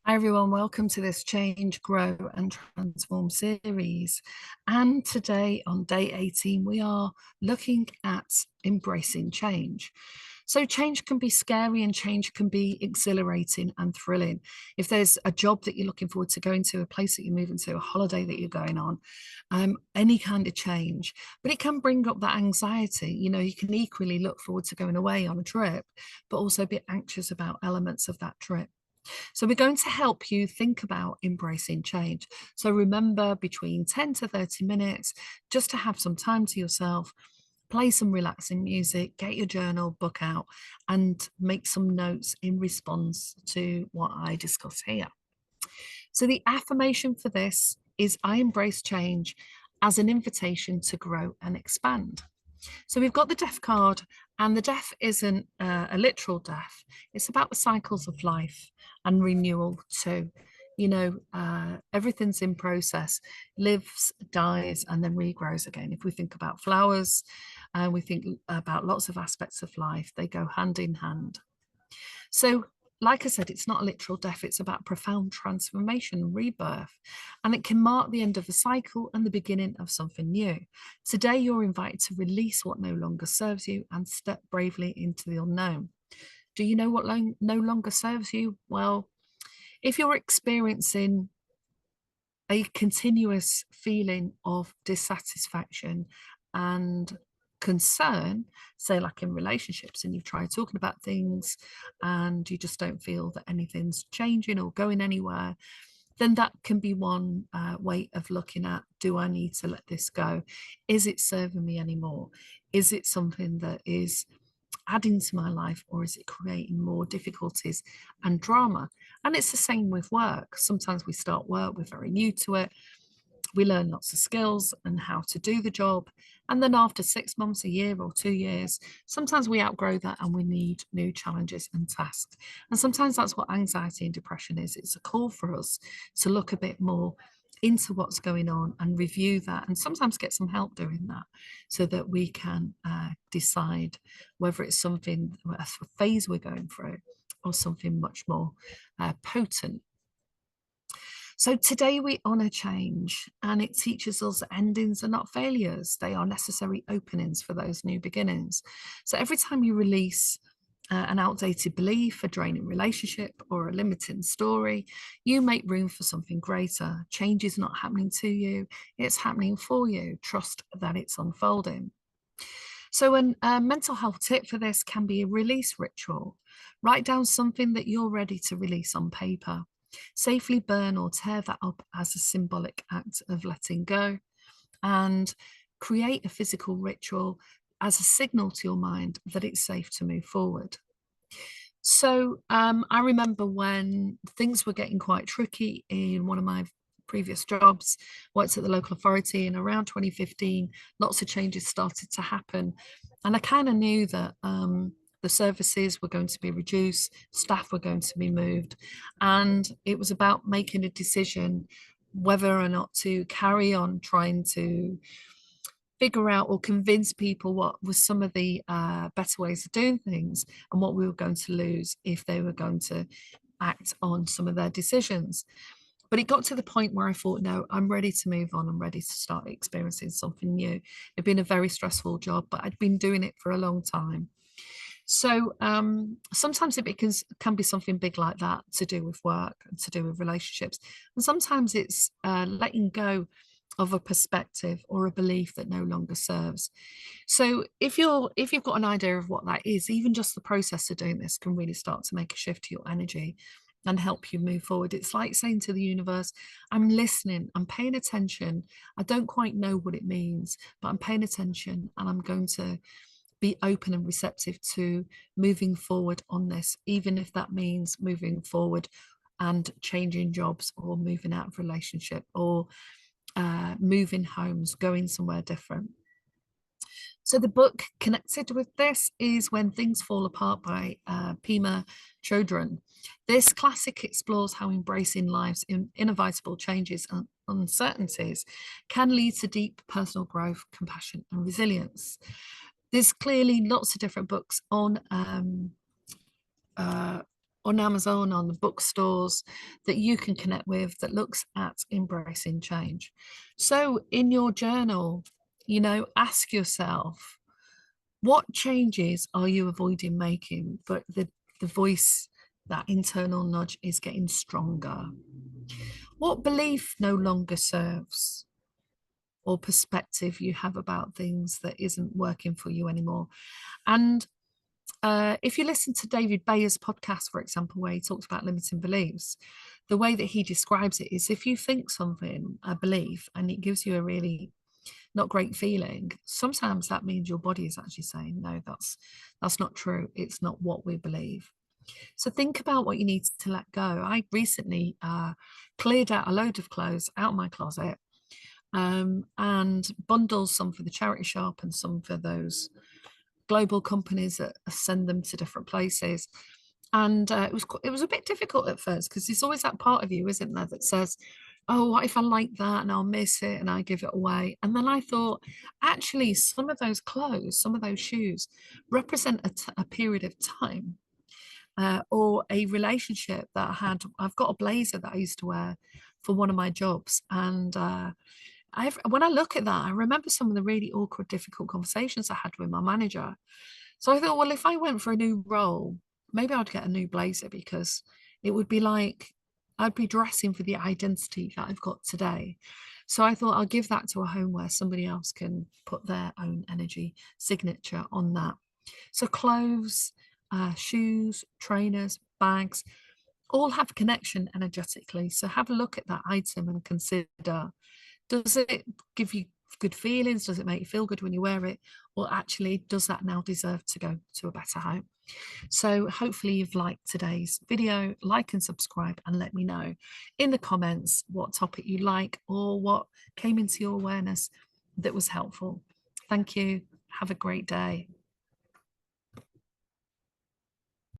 Hi everyone, welcome to this Change, Grow and Transform series. And today on day 18, we are looking at embracing change. So change can be scary and change can be exhilarating and thrilling. If there's a job that you're looking forward to going to, a place that you're moving to, a holiday that you're going on, any kind of change, but it can bring up that anxiety. You can equally look forward to going away on a trip, but also be anxious about elements of that trip. So we're going to help you think about embracing change. So remember, between 10 to 30 minutes, just to have some time to yourself, play some relaxing music, get your journal, book out, and make some notes in response to what I discuss here. So the affirmation for this is I embrace change as an invitation to grow and expand. So we've got the death card, and the death isn't a literal death. It's about the cycles of life and renewal too. Everything's in process, lives, dies, and then regrows again. If we think about flowers and we think about lots of aspects of life, they go hand in hand. So, like I said, it's not a literal death, it's about profound transformation and rebirth. And it can mark the end of a cycle and the beginning of something new. Today, you're invited to release what no longer serves you and step bravely into the unknown. Do you know what no longer serves you? Well, if you're experiencing a continuous feeling of dissatisfaction and concern, say like in relationships, and you've tried talking about things and you just don't feel that anything's changing or going anywhere, then that can be one way of looking at, do I need to let this go? Is it serving me anymore? Is it something that is adding to my life, or is it creating more difficulties and drama? And it's the same with work. Sometimes we start work, we're very new to it, we learn lots of skills and how to do the job, and then after 6 months, a year or 2 years, sometimes we outgrow that and we need new challenges and tasks. And sometimes that's what anxiety and depression is. It's a call for us to look a bit more into what's going on and review that, and sometimes get some help doing that so that we can decide whether it's something, a phase we're going through, or something much more potent. So today we honor change, and it teaches us that endings are not failures. They are necessary openings for those new beginnings. So every time you release an outdated belief, a draining relationship, or a limiting story, you make room for something greater. Change is not happening to you, it's happening for you. Trust that it's unfolding. So a mental health tip for this can be a release ritual. Write down something that you're ready to release on paper. Safely burn or tear that up as a symbolic act of letting go, and create a physical ritual as a signal to your mind that it's safe to move forward. So I remember when things were getting quite tricky in one of my previous jobs, worked at the local authority, and around 2015, lots of changes started to happen. And I kind of knew that the services were going to be reduced, staff were going to be moved, and it was about making a decision whether or not to carry on trying to figure out or convince people what was some of the better ways of doing things, and what we were going to lose if they were going to act on some of their decisions. But it got to the point where I thought, no, I'm ready to move on. I'm ready to start experiencing something new. It'd been a very stressful job, but I'd been doing it for a long time. So sometimes can be something big like that, to do with work and to do with relationships. And sometimes it's letting go of a perspective or a belief that no longer serves. So if you've got an idea of what that is, even just the process of doing this can really start to make a shift to your energy and help you move forward. It's like saying to the universe, I'm listening, I'm paying attention. I don't quite know what it means, but I'm paying attention, and I'm going to be open and receptive to moving forward on this, even if that means moving forward and changing jobs, or moving out of relationship, or moving homes, going somewhere different. So the book connected with this is When Things Fall Apart by Pema Chodron. This classic explores how embracing life's inevitable changes and uncertainties can lead to deep personal growth, compassion, and resilience. There's clearly lots of different books uh, on Amazon, on the bookstores that you can connect with that looks at embracing change. So in your journal, you know, ask yourself, what changes are you avoiding making? But the voice, that internal nudge is getting stronger. What belief no longer serves, or perspective you have about things that isn't working for you anymore? And if you listen to David Bayer's podcast, for example, where he talks about limiting beliefs, the way that he describes it is if you think something, a belief, and it gives you a really not great feeling, sometimes that means your body is actually saying, no, that's not true. It's not what we believe. So think about what you need to let go. I recently cleared out a load of clothes out of my closet, and bundled some for the charity shop and some for those global companies that send them to different places. And it was a bit difficult at first, because there's always that part of you, isn't there, that says, oh, what if I like that and I'll miss it and I give it away? And then I thought, actually, some of those clothes, some of those shoes represent a period of time, or a relationship that I had. I've got a blazer that I used to wear for one of my jobs, and when I look at that, I remember some of the really awkward, difficult conversations I had with my manager. So I thought, well, if I went for a new role, maybe I'd get a new blazer, because it would be like I'd be dressing for the identity that I've got today. So I thought I'll give that to a home where somebody else can put their own energy signature on that. So clothes, shoes, trainers, bags, all have connection energetically. So have a look at that item and consider, does it give you good feelings? Does it make you feel good when you wear it? Or actually, does that now deserve to go to a better home? So hopefully you've liked today's video. Like and subscribe, and let me know in the comments what topic you like or what came into your awareness that was helpful. Thank you. Have a great day.